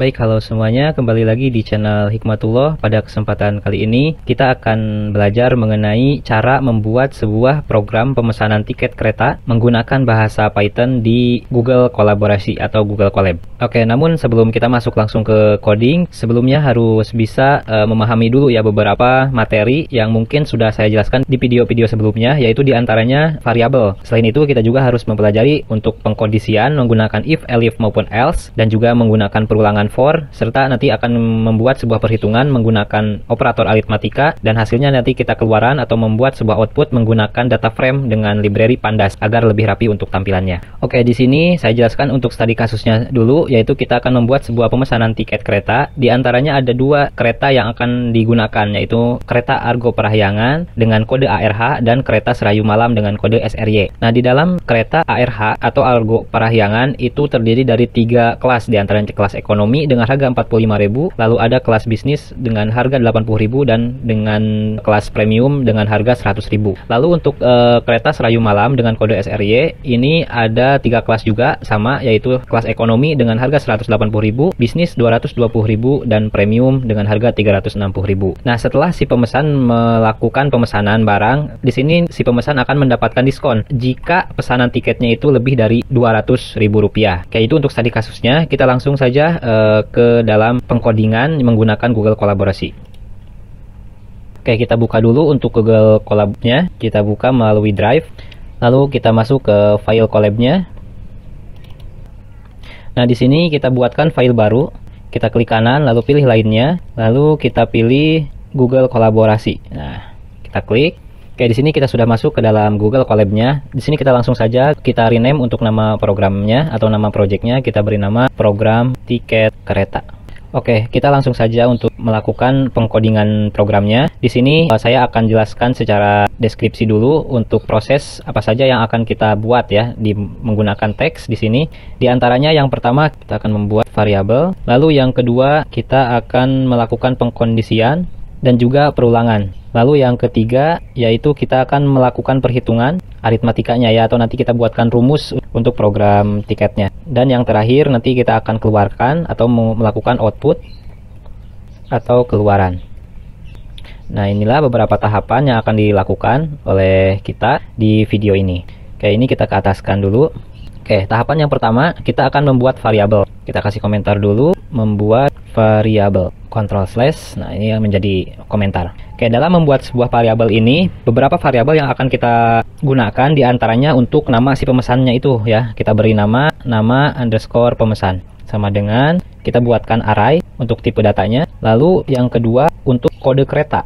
Baik, halo semuanya, kembali lagi di channel Hikmatullah. Pada kesempatan kali ini kita akan belajar mengenai cara membuat sebuah program pemesanan tiket kereta menggunakan bahasa Python di Google Kolaborasi atau Google Colab. Oke, namun sebelum kita masuk langsung ke coding, sebelumnya harus bisa memahami dulu ya beberapa materi yang mungkin sudah saya jelaskan di video-video sebelumnya, yaitu diantaranya variabel. Selain itu kita juga harus mempelajari untuk pengkondisian menggunakan if, elif maupun else, dan juga menggunakan perulangan for, serta nanti akan membuat sebuah perhitungan menggunakan operator aritmatika, dan hasilnya nanti kita keluaran atau membuat sebuah output menggunakan data frame dengan library Pandas agar lebih rapi untuk tampilannya. Oke, di sini saya jelaskan untuk studi kasusnya dulu, yaitu kita akan membuat sebuah pemesanan tiket kereta. Di antaranya ada dua kereta yang akan digunakan, yaitu kereta Argo Parahyangan dengan kode ARH dan kereta Serayu Malam dengan kode SRY. Nah, di dalam kereta ARH atau Argo Parahyangan itu terdiri dari 3 kelas, di antaranya kelas ekonomi dengan harga 45.000, lalu ada kelas bisnis dengan harga 80.000 dan dengan kelas premium dengan harga 100.000. Lalu untuk kereta Serayu Malam dengan kode SRY ini ada 3 kelas juga sama, yaitu kelas ekonomi dengan harga 180.000, bisnis 220.000 dan premium dengan harga 360.000. Nah, setelah si pemesan melakukan pemesanan barang, di sini si pemesan akan mendapatkan diskon jika pesanan tiketnya itu lebih dari Rp200.000. Kayak itu untuk studi kasusnya. Kita langsung saja ke dalam pengkodingan menggunakan Google Kolaborasi. Oke, kita buka dulu untuk Google Colab-nya. Kita buka melalui Drive, lalu kita masuk ke file Colab-nya. Nah, di sini kita buatkan file baru. Kita klik kanan, lalu pilih lainnya, lalu kita pilih Google Kolaborasi. Nah, kita klik. Oke, di sini kita sudah masuk ke dalam Google Colab-nya. Di sini kita langsung saja kita rename untuk nama programnya atau nama projectnya, kita beri nama program tiket kereta. Oke, kita langsung saja untuk melakukan pengkodingan programnya. Di sini saya akan jelaskan secara deskripsi dulu untuk proses apa saja yang akan kita buat ya di menggunakan teks di sini. Di antaranya yang pertama kita akan membuat variabel, lalu yang kedua kita akan melakukan pengkondisian dan juga perulangan. Lalu yang ketiga yaitu kita akan melakukan perhitungan aritmatikanya ya, atau nanti kita buatkan rumus untuk program tiketnya. Dan yang terakhir nanti kita akan keluarkan atau melakukan output atau keluaran. Nah, inilah beberapa tahapan yang akan dilakukan oleh kita di video ini. Oke, ini kita ke ataskan dulu. Oke, tahapan yang pertama kita akan membuat variabel. Kita kasih komentar dulu, membuat variabel, Ctrl/. Nah, ini yang menjadi komentar. Oke, dalam membuat sebuah variabel ini, beberapa variabel yang akan kita gunakan diantaranya untuk nama si pemesannya itu ya. Kita beri nama underscore pemesan. Sama dengan kita buatkan array untuk tipe datanya. Lalu yang kedua untuk kode kereta.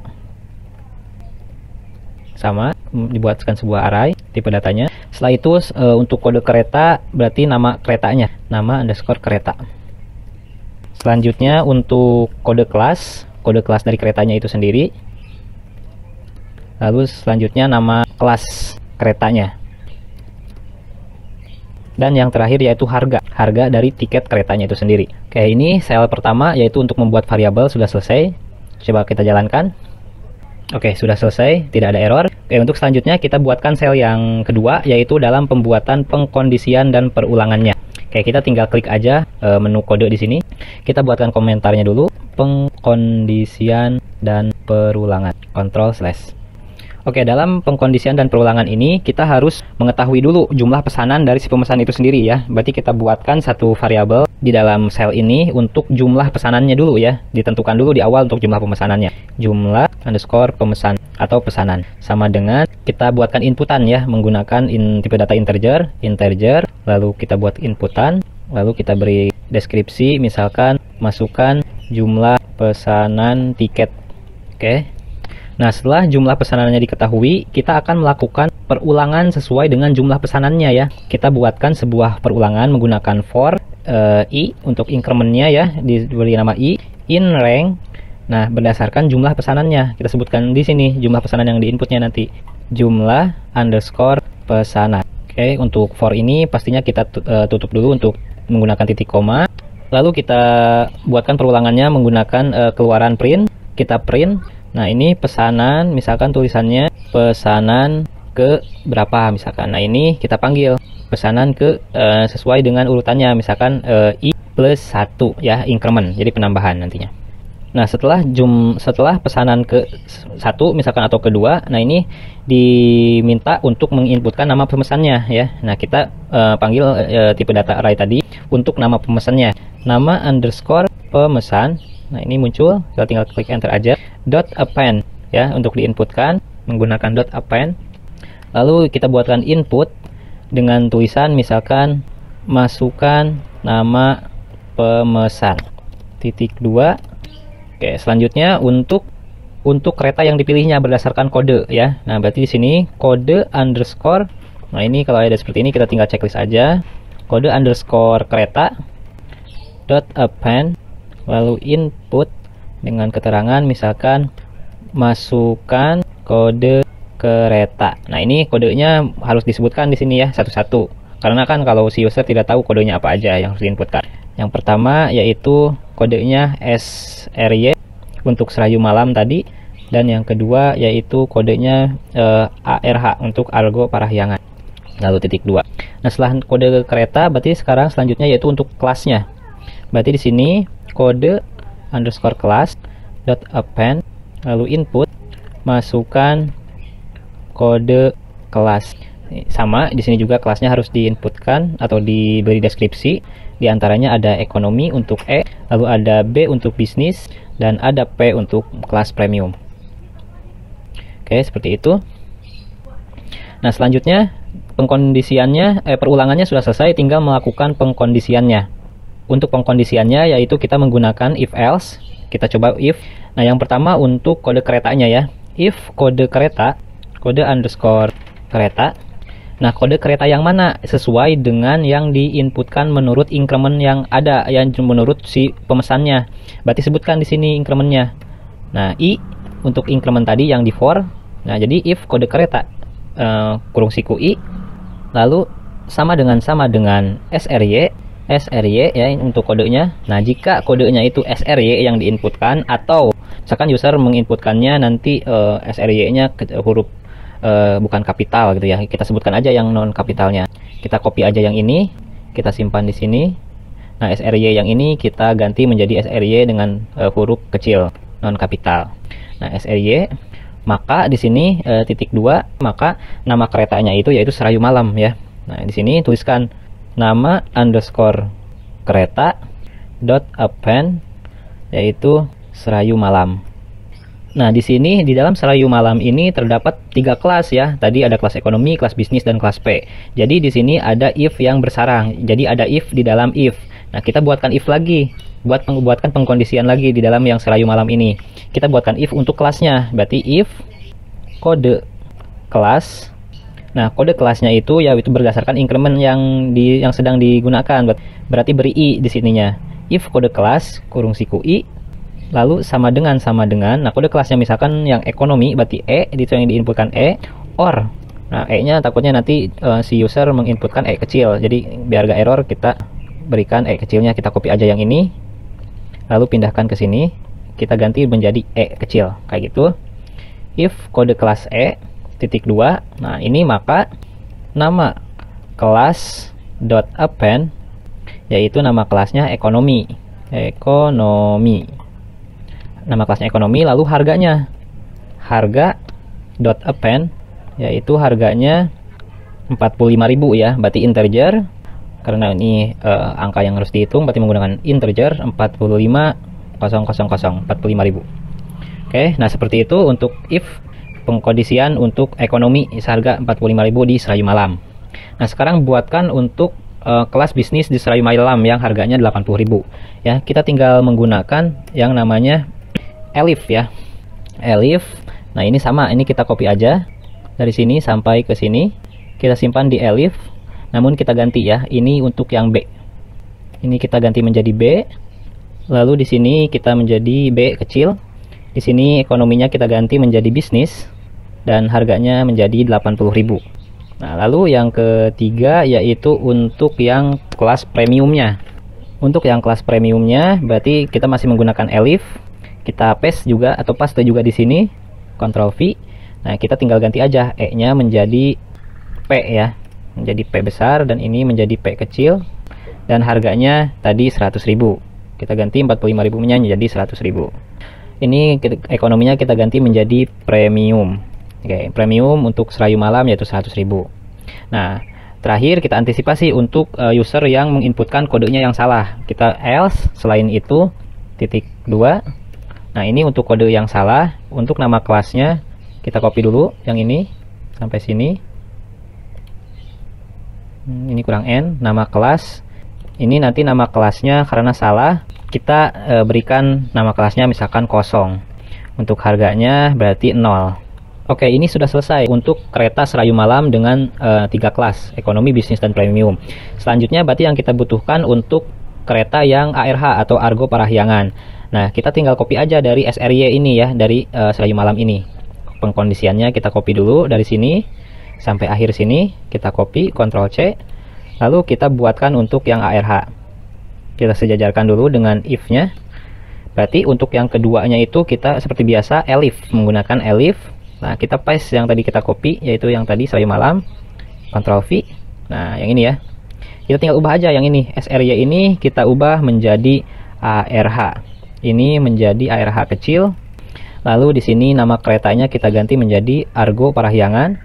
Sama, dibuatkan sebuah array tipe datanya. Setelah itu untuk kode kereta berarti nama keretanya, nama underscore kereta. Selanjutnya untuk kode kelas dari keretanya itu sendiri. Lalu selanjutnya nama kelas keretanya. Dan yang terakhir yaitu harga dari tiket keretanya itu sendiri. Oke, ini sel pertama yaitu untuk membuat variabel sudah selesai. Coba kita jalankan. Oke, sudah selesai, tidak ada error. Oke, untuk selanjutnya kita buatkan sel yang kedua yaitu dalam pembuatan pengkondisian dan perulangannya. Oke, kita tinggal klik aja menu kode di sini. Kita buatkan komentarnya dulu, pengkondisian dan perulangan. Ctrl/. Oke, dalam pengkondisian dan perulangan ini kita harus mengetahui dulu jumlah pesanan dari si pemesan itu sendiri ya. Berarti kita buatkan satu variabel di dalam sel ini untuk jumlah pesanannya dulu ya. Ditentukan dulu di awal untuk jumlah pemesanannya. Jumlah underscore pemesan atau pesanan. Sama dengan kita buatkan inputan ya menggunakan tipe data integer, lalu kita buat inputan, lalu kita beri deskripsi, misalkan masukkan jumlah pesanan tiket. Oke. Nah, setelah jumlah pesanannya diketahui, kita akan melakukan perulangan sesuai dengan jumlah pesanannya ya. Kita buatkan sebuah perulangan menggunakan for i untuk incrementnya ya, diberi nama i, in rank. Nah, berdasarkan jumlah pesanannya, kita sebutkan di sini jumlah pesanan yang di inputnya nanti, jumlah underscore pesanan. Oke, untuk for ini pastinya kita tutup dulu untuk menggunakan titik koma. Lalu kita buatkan perulangannya menggunakan keluaran print. Kita print Nah, ini pesanan, misalkan tulisannya pesanan ke berapa misalkan. Nah, ini kita panggil pesanan ke sesuai dengan urutannya, misalkan I plus 1 ya, increment, jadi penambahan nantinya. Nah, setelah pesanan ke 1 misalkan atau kedua, nah ini diminta untuk menginputkan nama pemesannya ya. Nah, kita panggil tipe data array tadi untuk nama pemesannya. Nama underscore pemesan. Nah, ini muncul, kita tinggal klik enter aja. Dot append ya untuk diinputkan menggunakan dot append. Lalu kita buatkan input dengan tulisan misalkan masukkan nama pemesan. Titik 2. Oke, selanjutnya untuk kereta yang dipilihnya berdasarkan kode ya. Nah, berarti di sini kode underscore. Nah, ini kalau ada seperti ini kita tinggal checklist aja. Kode underscore kereta dot append, lalu input dengan keterangan misalkan masukkan kode kereta. Nah, ini kodenya harus disebutkan di sini ya satu-satu. Karena kan kalau si user tidak tahu kodenya apa aja yang harus diinputkan. Yang pertama yaitu kodenya SRY untuk Serayu Malam tadi, dan yang kedua yaitu kodenya ARH untuk Argo Parahyangan. Lalu titik 2. Nah, setelah kode kereta berarti sekarang selanjutnya yaitu untuk kelasnya. Berarti di sini kode underscore class dot append, lalu input masukkan kode kelas. Sama di sini juga kelasnya harus diinputkan atau diberi deskripsi. Di antaranya ada ekonomi untuk E, lalu ada B untuk bisnis, dan ada P untuk kelas premium. Oke, seperti itu. Nah, selanjutnya pengkondisiannya, perulangannya sudah selesai, tinggal melakukan pengkondisiannya. Untuk pengkondisiannya yaitu kita menggunakan if else. Kita coba if. Nah, yang pertama untuk kode keretanya ya. If kode kereta, kode underscore kereta. Nah, kode kereta yang mana sesuai dengan yang diinputkan menurut increment yang ada, yang menurut si pemesannya. Berarti sebutkan di sini incrementnya. Nah, I untuk increment tadi yang di for. Nah, jadi if kode kereta kurung siku I, lalu sama dengan SRY ya untuk kodenya. Nah, jika kodenya itu SRY yang diinputkan, atau misalkan user menginputkannya nanti SRY-nya huruf bukan kapital gitu ya, kita sebutkan aja yang non kapitalnya. Kita copy aja yang ini, kita simpan di sini. Nah, SRY yang ini kita ganti menjadi SRY dengan huruf kecil non kapital. Nah, SRY, maka di sini titik 2, maka nama keretanya itu yaitu Serayu Malam ya. Nah, di sini tuliskan nama underscore kereta dot append yaitu Serayu Malam. Nah, di sini di dalam Serayu Malam ini terdapat 3 kelas ya. Tadi ada kelas ekonomi, kelas bisnis, dan kelas P. Jadi di sini ada if yang bersarang. Jadi ada if di dalam if. Nah, kita buatkan if lagi. Buatkan pengkondisian lagi di dalam yang Serayu Malam ini. Kita buatkan if untuk kelasnya. Berarti if kode kelas. Nah, kode kelasnya itu ya itu berdasarkan increment yang sedang digunakan. Berarti beri i di sininya. If kode kelas kurung siku i, lalu sama dengan. Nah, kode kelasnya misalkan yang ekonomi berarti E, itu yang diinputkan E, or. Nah, E-nya takutnya nanti si user menginputkan E kecil. Jadi biar gak error kita berikan E kecilnya, kita copy aja yang ini. Lalu pindahkan ke sini, kita ganti menjadi E kecil kayak gitu. If kode kelas E titik 2. Nah, ini maka nama kelas dot append yaitu nama kelasnya ekonomi. Nama kelasnya ekonomi, lalu harganya harga dot append yaitu harganya 45.000 ya, berarti integer karena ini angka yang harus dihitung, berarti menggunakan integer 45.000. Oke, nah seperti itu untuk if pengkondisian untuk ekonomi seharga 45.000 di Serayu Malam. Nah, sekarang buatkan untuk kelas bisnis di Serayu Malam yang harganya 80.000 ya. Kita tinggal menggunakan yang namanya elif ya, elif. Nah, ini sama, ini kita copy aja dari sini sampai ke sini, kita simpan di elif, namun kita ganti ya, ini untuk yang B, ini kita ganti menjadi B, lalu di sini kita menjadi B kecil, di sini ekonominya kita ganti menjadi bisnis dan harganya menjadi 80.000. Nah, lalu yang ketiga yaitu untuk yang kelas premiumnya. Untuk yang kelas premiumnya berarti kita masih menggunakan elif. Kita paste juga atau paste juga di sini, Ctrl V. Nah, kita tinggal ganti aja E-nya menjadi P ya, menjadi P besar, dan ini menjadi P kecil, dan harganya tadi 100.000. Kita ganti 45.000-nya menjadi 100.000. Ini ekonominya kita ganti menjadi premium. Oke, premium untuk serayu malam yaitu 100.000. Nah, terakhir kita antisipasi untuk user yang menginputkan kodenya yang salah. Kita else, selain itu titik 2. Nah, ini untuk kode yang salah. Untuk nama kelasnya kita copy dulu yang ini sampai sini. Ini kurang N, nama kelas. Ini nanti nama kelasnya karena salah, kita berikan nama kelasnya misalkan 0. Untuk harganya berarti 0. Oke, ini sudah selesai untuk kereta serayu malam dengan 3 kelas, ekonomi, bisnis, dan premium. Selanjutnya berarti yang kita butuhkan untuk kereta yang ARH atau Argo Parahyangan. Nah, kita tinggal copy aja dari SRY ini ya, dari serayu malam ini. Pengkondisiannya kita copy dulu dari sini sampai akhir sini, kita copy, Ctrl C, lalu kita buatkan untuk yang ARH. Kita sejajarkan dulu dengan if-nya. Berarti untuk yang keduanya itu kita seperti biasa elif, menggunakan elif. Nah, kita paste yang tadi kita copy, yaitu yang tadi serayu malam, Ctrl V. Nah, yang ini ya, kita tinggal ubah aja yang ini, SRY ini kita ubah menjadi ARH. Ini menjadi ARH kecil. Lalu di sini nama keretanya kita ganti menjadi Argo Parahyangan.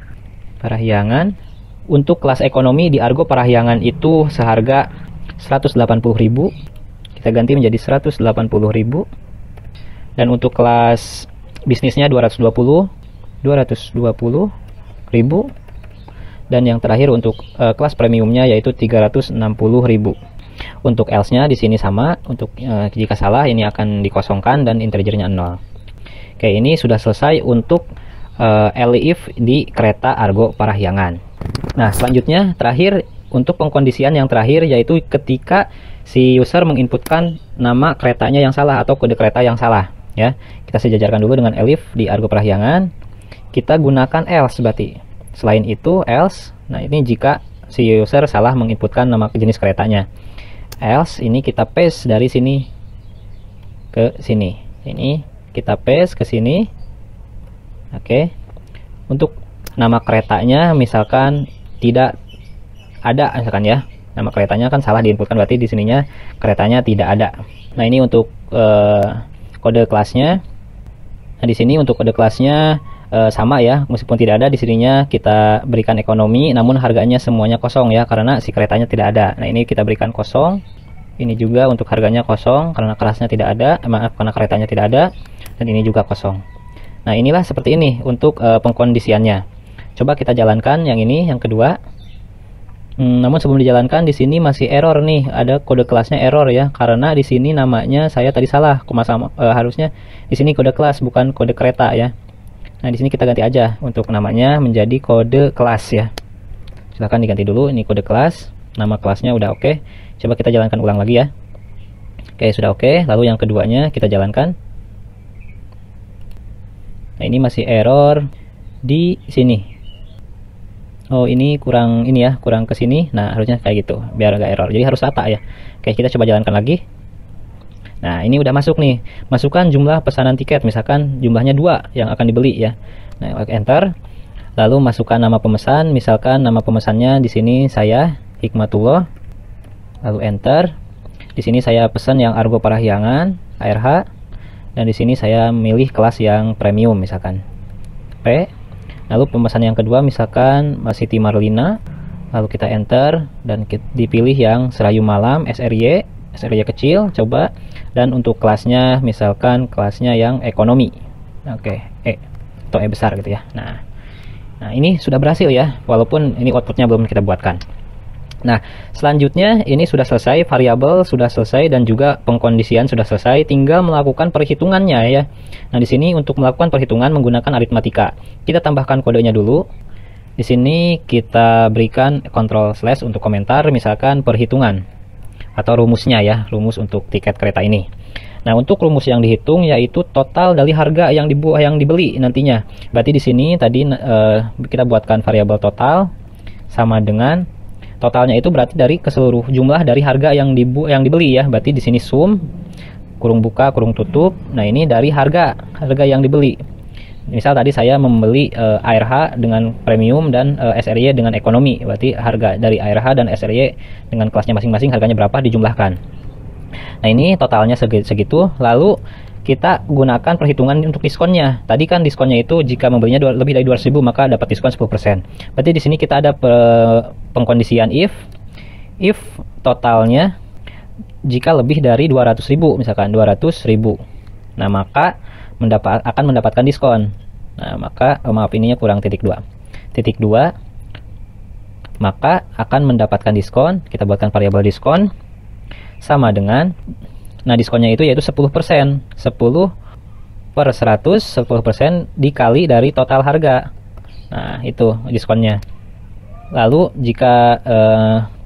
Untuk kelas ekonomi di Argo Parahyangan itu seharga 180.000. Kita ganti menjadi 180.000. Dan untuk kelas bisnisnya 220.000. Dan yang terakhir untuk kelas premiumnya yaitu 360.000. Untuk else-nya di sini sama. Untuk jika salah ini akan dikosongkan dan integernya 0. Oke, ini sudah selesai untuk elif di kereta Argo Parahyangan. Nah, selanjutnya terakhir untuk pengkondisian yang terakhir yaitu ketika si user menginputkan nama keretanya yang salah atau kode kereta yang salah ya. Kita sejajarkan dulu dengan elif di Argo Parahyangan. Kita gunakan else berarti. Selain itu else. Nah, ini jika si user salah menginputkan nama jenis keretanya. Else ini kita paste dari sini ke sini. Ini kita paste ke sini. Oke. Untuk nama keretanya misalkan tidak ada misalkan ya. Nama keretanya kan salah diinputkan, berarti di sininya keretanya tidak ada. Nah, ini untuk kode kelasnya. Nah, di sini untuk kode kelasnya sama ya, meskipun tidak ada di sininya kita berikan ekonomi, namun harganya semuanya kosong ya karena si keretanya tidak ada. Nah, ini kita berikan kosong. Ini juga untuk harganya kosong karena kelasnya tidak ada, maaf karena keretanya tidak ada, dan ini juga kosong. Nah, inilah seperti ini untuk pengkondisiannya. Coba kita jalankan yang ini, yang kedua. Namun sebelum dijalankan di sini masih error nih, ada kode kelasnya error ya, karena di sini namanya saya tadi salah, harusnya di sini kode kelas bukan kode kereta ya. Nah, di sini kita ganti aja untuk namanya menjadi kode kelas ya. Silahkan diganti dulu, ini kode kelas, nama kelasnya udah oke. Coba kita jalankan ulang lagi ya. Oke, sudah oke. Lalu yang keduanya kita jalankan. Nah, ini masih error di sini. Oh, ini kurang ini ya, kurang ke sini. Nah, harusnya kayak gitu biar agak error. Jadi harus rata ya. Oke, kita coba jalankan lagi. Nah, ini udah masuk nih. Masukkan jumlah pesanan tiket, misalkan jumlahnya 2 yang akan dibeli ya. Nah, enter. Lalu masukkan nama pemesan, misalkan nama pemesannya di sini saya Hikmatullah. Lalu enter. Di sini saya pesan yang Argo Parahyangan, ARH. Dan di sini saya milih kelas yang premium misalkan P. Lalu pemesan yang kedua misalkan Siti Marlina. Lalu kita enter dan dipilih yang serayu malam SRY kecil, coba. Dan untuk kelasnya misalkan kelasnya yang ekonomi. Oke, E atau E besar gitu ya. Nah, ini sudah berhasil ya, walaupun ini outputnya belum kita buatkan. Nah, selanjutnya ini sudah selesai, variabel sudah selesai dan juga pengkondisian sudah selesai, tinggal melakukan perhitungannya ya. Nah, di sini untuk melakukan perhitungan menggunakan aritmatika. Kita tambahkan kodenya dulu. Di sini kita berikan Ctrl/ untuk komentar, misalkan perhitungan atau rumusnya ya, rumus untuk tiket kereta ini. Nah, untuk rumus yang dihitung yaitu total dari harga yang dibeli nantinya. Berarti di sini tadi kita buatkan variabel total sama dengan totalnya itu berarti dari keseluruh jumlah dari harga yang dibeli ya. Berarti di sini sum kurung buka, kurung tutup. Nah, ini dari harga yang dibeli. Misal tadi saya membeli ARH dengan premium dan SRY dengan ekonomi. Berarti harga dari ARH dan SRY dengan kelasnya masing-masing harganya berapa dijumlahkan. Nah, ini totalnya segitu. Lalu kita gunakan perhitungan untuk diskonnya. Tadi kan diskonnya itu jika membelinya lebih dari 200.000 maka dapat diskon 10%. Berarti di sini kita ada pengkondisian if totalnya jika lebih dari 200.000, misalkan 200.000. Nah, maka akan mendapatkan diskon. Nah, maka maaf, ininya kurang titik 2. Titik 2, maka akan mendapatkan diskon. Kita buatkan variabel diskon sama dengan, nah, diskonnya itu yaitu 10%. 10 per 100, 10% dikali dari total harga. Nah, itu diskonnya. Lalu jika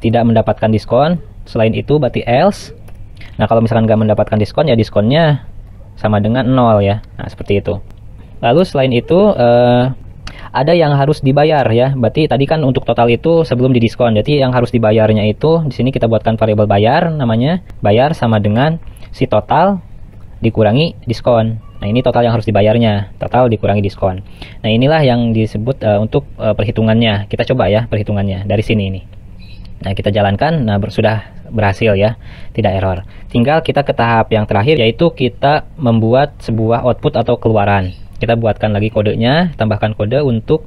tidak mendapatkan diskon, selain itu berarti else. Nah, kalau misalkan nggak mendapatkan diskon, ya diskonnya sama dengan 0 ya. Nah, seperti itu. Lalu selain itu ada yang harus dibayar ya. Berarti tadi kan untuk total itu sebelum didiskon. Jadi yang harus dibayarnya itu di sini kita buatkan variabel bayar, namanya bayar sama dengan si total dikurangi diskon. Nah, ini total yang harus dibayarnya, total dikurangi diskon. Nah, inilah yang disebut untuk perhitungannya. Kita coba ya perhitungannya dari sini ini. Nah, kita jalankan. Nah, sudah berhasil ya, tidak error. Tinggal kita ke tahap yang terakhir, yaitu kita membuat sebuah output atau keluaran. Kita buatkan lagi kodenya, tambahkan kode untuk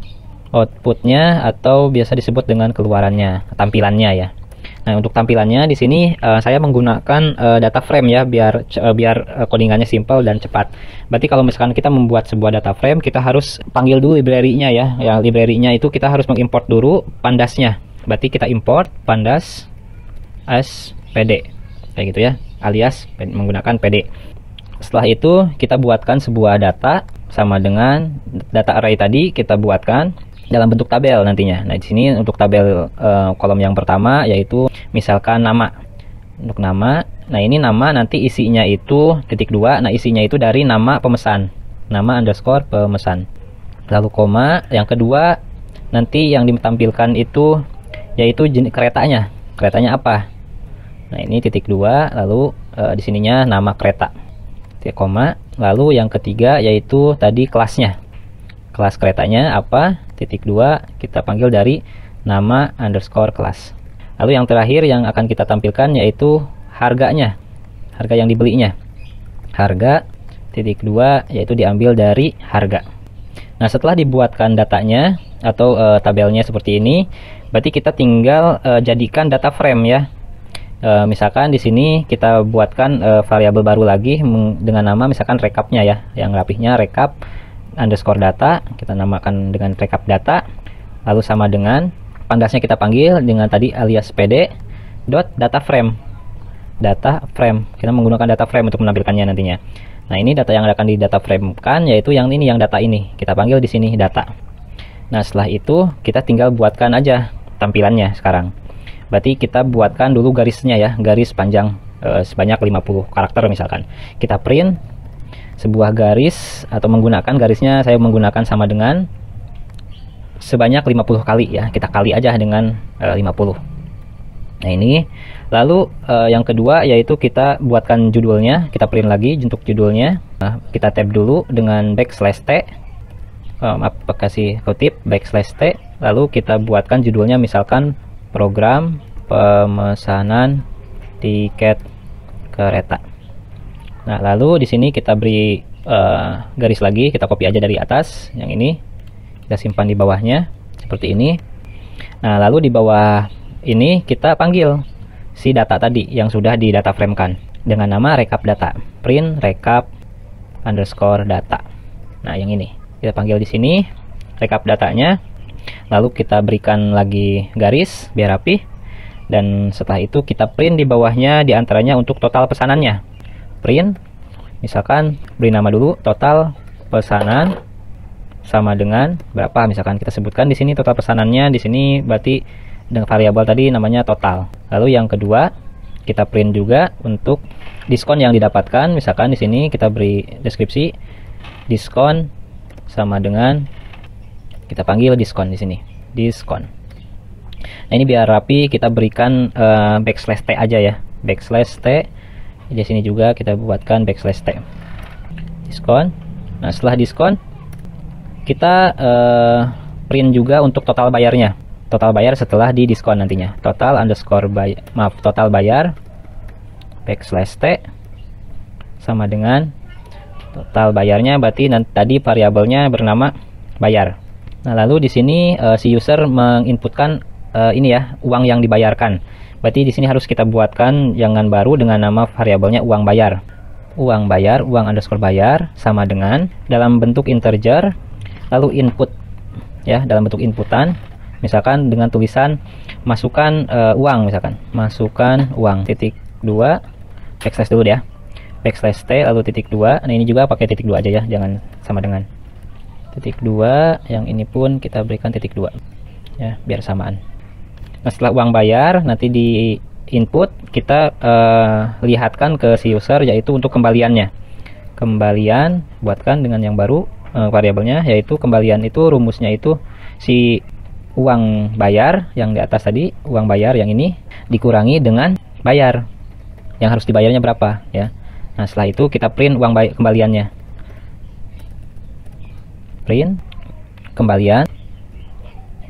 outputnya atau biasa disebut dengan keluarannya, tampilannya ya. Nah, untuk tampilannya di sini saya menggunakan data frame ya, biar codingannya simple dan cepat. Berarti kalau misalkan kita membuat sebuah data frame, kita harus panggil dulu library-nya ya. Yang library-nya itu kita harus mengimport dulu pandasnya. Berarti kita import pandas as pd, kayak gitu ya, alias menggunakan pd. Setelah itu kita buatkan sebuah data sama dengan data array tadi, kita buatkan dalam bentuk tabel nantinya. Nah, di sini untuk tabel kolom yang pertama yaitu misalkan nama. Untuk nama, nah ini nama nanti isinya itu titik 2. Nah, isinya itu dari nama pemesan, nama underscore pemesan. Lalu koma, yang kedua nanti yang ditampilkan itu yaitu jenis keretanya. Keretanya apa? Nah, ini titik 2, lalu di sininya nama kereta. Titik koma, lalu yang ketiga yaitu tadi kelasnya. Kelas keretanya apa? Titik 2, kita panggil dari nama underscore kelas. Lalu yang terakhir yang akan kita tampilkan yaitu harganya. Harga yang dibelinya. Harga titik 2 yaitu diambil dari harga. Nah, setelah dibuatkan datanya atau tabelnya seperti ini, berarti kita tinggal jadikan data frame ya. Misalkan di sini kita buatkan variabel baru lagi dengan nama misalkan recapnya ya, yang rapihnya recap underscore data, kita namakan dengan recap data, lalu sama dengan pandasnya kita panggil dengan tadi alias pd dot data frame. Data frame, kita menggunakan data frame untuk menampilkannya nantinya. Nah, ini data yang akan di data frame kan yaitu yang ini, yang data ini kita panggil di sini data. Nah, setelah itu kita tinggal buatkan aja tampilannya sekarang. Berarti kita buatkan dulu garisnya ya, garis panjang sebanyak 50 karakter misalkan. Kita print sebuah garis atau menggunakan garisnya, saya menggunakan sama dengan sebanyak 50 kali ya. Kita kali aja dengan 50. Nah, ini lalu yang kedua yaitu kita buatkan judulnya, kita print lagi untuk judulnya. Nah, kita tab dulu dengan backslash t, kasih kutip backslash t, lalu kita buatkan judulnya misalkan program pemesanan tiket kereta. Nah, lalu di sini kita beri garis lagi, kita copy aja dari atas yang ini, kita simpan di bawahnya seperti ini. Nah, lalu di bawah ini kita panggil si data tadi yang sudah di data frame kan dengan nama recap data, print recap underscore data. Nah, yang ini kita panggil di sini recap datanya, lalu kita berikan lagi garis biar rapi, dan setelah itu kita print di bawahnya diantaranya untuk total pesanannya. Print misalkan beri nama dulu total pesanan sama dengan berapa, misalkan kita sebutkan di sini total pesanannya, di sini berarti dengan variabel tadi namanya total. Lalu yang kedua kita print juga untuk diskon yang didapatkan, misalkan di sini kita beri deskripsi diskon sama dengan, kita panggil diskon di sini, diskon. Nah, ini biar rapi kita berikan backslash t aja ya, backslash t Di sini juga kita buatkan backslash T. Diskon. Nah, setelah diskon kita print juga untuk total bayarnya. Total bayar setelah di diskon nantinya. Total underscore total bayar backslash T sama dengan total bayarnya, berarti tadi variabelnya bernama bayar. Nah, lalu di sini si user menginputkan ini ya, uang yang dibayarkan. Berarti di sini harus kita buatkan jangan baru dengan nama variabelnya uang bayar. Uang bayar, uang underscore bayar sama dengan dalam bentuk integer, lalu input ya, dalam bentuk inputan, misalkan dengan tulisan masukkan uang, misalkan masukkan uang titik 2 backslash dulu ya, backslash T lalu titik 2. Nah, ini juga pakai titik 2 aja ya, jangan sama dengan titik 2, yang ini pun kita berikan titik 2 ya, biar samaan. Nah, setelah uang bayar nanti di input kita lihatkan ke si user, yaitu untuk kembaliannya. Kembalian buatkan dengan yang baru variabelnya, yaitu kembalian itu rumusnya itu si uang bayar yang di atas tadi, uang bayar yang ini dikurangi dengan bayar yang harus dibayarnya berapa ya. Nah, setelah itu kita print uang kembaliannya. Print kembalian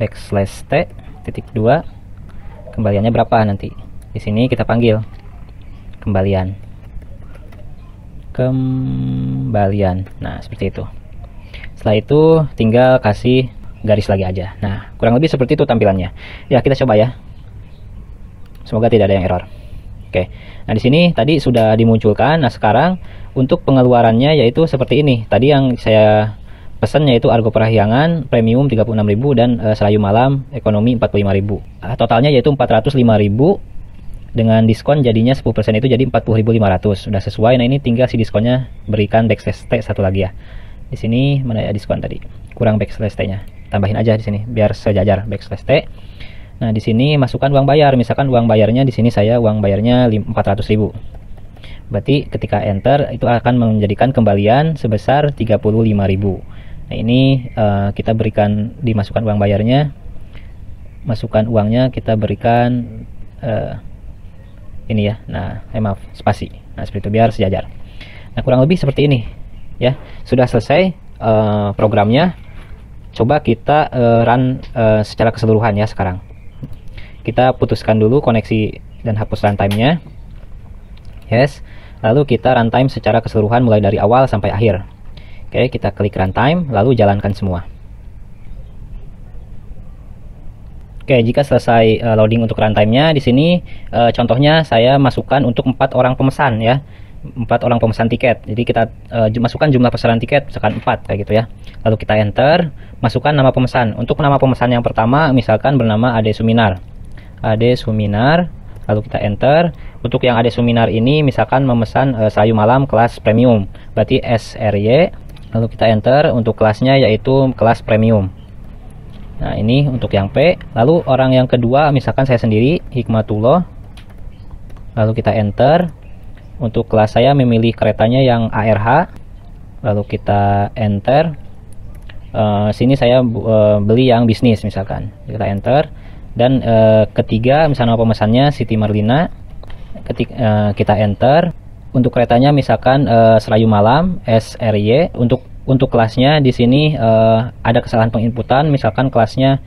backslash T titik 2, kembaliannya berapa nanti. Di sini kita panggil kembalian. Nah, seperti itu. Setelah itu tinggal kasih garis lagi aja. Nah, kurang lebih seperti itu tampilannya. Ya, kita coba ya. Semoga tidak ada yang error. Oke. Nah, di sini tadi sudah dimunculkan. Nah, sekarang untuk pengeluarannya yaitu seperti ini. Tadi yang saya pesan yaitu Argo Parahyangan premium 36.000 dan Serayu Malam ekonomi 45.000. Totalnya yaitu 405.000. Dengan diskon jadinya 10% itu jadi 40.500. Sudah sesuai. Nah, ini tinggal si diskonnya berikan backslash T satu lagi ya. Di sini mana ya diskon tadi? Kurang backslash T-nya. Tambahin aja di sini biar sejajar backslash T. Nah, di sini masukkan uang bayar. Misalkan uang bayarnya di sini saya uang bayarnya 400.000. Berarti ketika enter itu akan menjadikan kembalian sebesar 35.000. Nah, ini kita berikan dimasukkan uang bayarnya. Masukkan uangnya kita berikan ini ya. Nah, maaf, spasi. Nah, seperti itu biar sejajar. Nah, kurang lebih seperti ini ya. Sudah selesai programnya. Coba kita run secara keseluruhan ya sekarang. Kita putuskan dulu koneksi dan hapus runtime-nya. Yes. Lalu kita runtime secara keseluruhan mulai dari awal sampai akhir. Oke, kita klik runtime lalu jalankan semua. Oke, jika selesai loading untuk runtime-nya, di sini contohnya saya masukkan untuk 4 orang pemesan ya. 4 orang pemesan tiket. Jadi kita masukkan jumlah pesanan tiket misalkan 4 kayak gitu ya. Lalu kita enter, masukkan nama pemesan. Untuk nama pemesan yang pertama misalkan bernama Ade Suminar. Ade Suminar, lalu kita enter. Untuk yang Ade Suminar ini misalkan memesan Serayu Malam kelas premium. Berarti SRY. Lalu kita enter untuk kelasnya yaitu kelas premium. Nah, ini untuk yang P. Lalu orang yang kedua misalkan saya sendiri, Hikmatullah. Lalu kita enter. Untuk kelas saya memilih keretanya yang ARH. Lalu kita enter. Sini saya beli yang bisnis misalkan. Kita enter. Dan ketiga misalnya pemesannya Siti Marlina. Kita enter. Untuk keretanya misalkan Serayu Malam SRY. Untuk kelasnya di sini ada kesalahan penginputan, misalkan kelasnya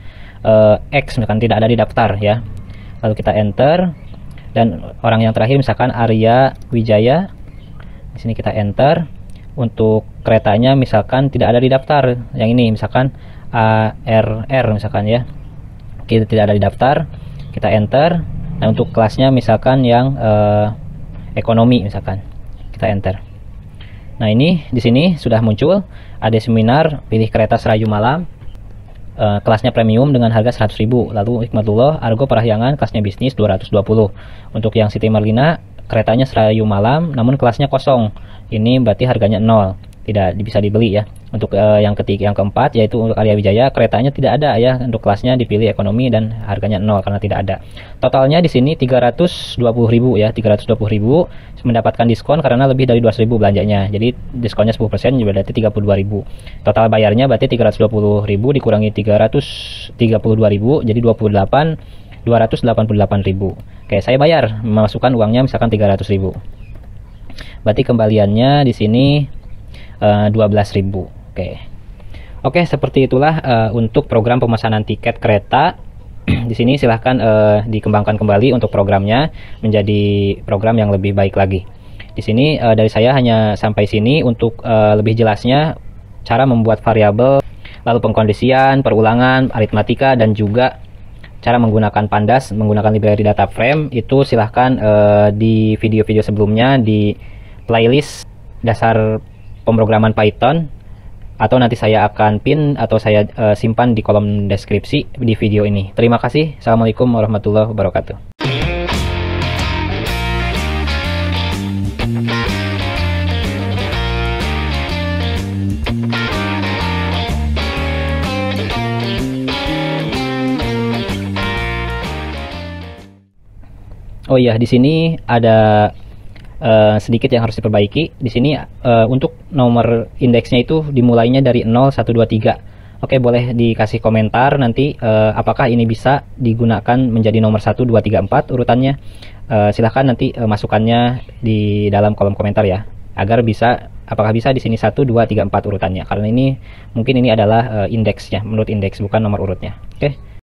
X misalkan tidak ada di daftar ya. Lalu kita enter. Dan orang yang terakhir misalkan Arya Wijaya. Di sini kita enter. Untuk keretanya misalkan tidak ada di daftar. Yang ini misalkan ARR misalkan ya. Kita tidak ada di daftar. Kita enter. Nah, untuk kelasnya misalkan yang ekonomi misalkan. Kita enter. Nah, ini di sini sudah muncul Ade Suminar pilih kereta Serayu Malam kelasnya premium dengan harga 100.000. Lalu Hikmatullah Argo Parahyangan kelasnya bisnis 220. Untuk yang Siti Marlina keretanya Serayu Malam namun kelasnya kosong. Ini berarti harganya 0. Tidak bisa dibeli ya. Untuk yang keempat yaitu untuk Arya Wijaya keretanya tidak ada ya. Untuk kelasnya dipilih ekonomi dan harganya 0 karena tidak ada. Totalnya di sini 320.000 ya. 320.000 mendapatkan diskon karena lebih dari 200.000 belanjanya. Jadi diskonnya 10% juga berarti 32.000. Total bayarnya berarti 320.000 dikurangi 332.000 jadi 288.000. Oke, saya bayar memasukkan uangnya misalkan 300.000. Berarti kembaliannya di sini 12.000. Oke, seperti itulah untuk program pemesanan tiket kereta. Di sini silahkan dikembangkan kembali untuk programnya menjadi program yang lebih baik lagi. Di sini dari saya hanya sampai sini. Untuk lebih jelasnya cara membuat variabel, lalu pengkondisian, perulangan, aritmatika, dan juga cara menggunakan pandas, menggunakan library data frame, itu silahkan di video-video sebelumnya di playlist dasar pemrograman Python, atau nanti saya akan pin atau saya simpan di kolom deskripsi di video ini. Terima kasih. Assalamualaikum warahmatullahi wabarakatuh. Oh iya, di sini ada sedikit yang harus diperbaiki. Di sini untuk nomor indeksnya itu dimulainya dari 0, 1, 2, 3. Oke, boleh dikasih komentar nanti apakah ini bisa digunakan menjadi nomor 1, 2, 3, 4 urutannya. Silahkan nanti masukannya di dalam kolom komentar ya, agar bisa, apakah bisa di sini 1, 2, 3, 4 urutannya, karena ini mungkin ini adalah indeksnya, menurut indeks, bukan nomor urutnya. Oke.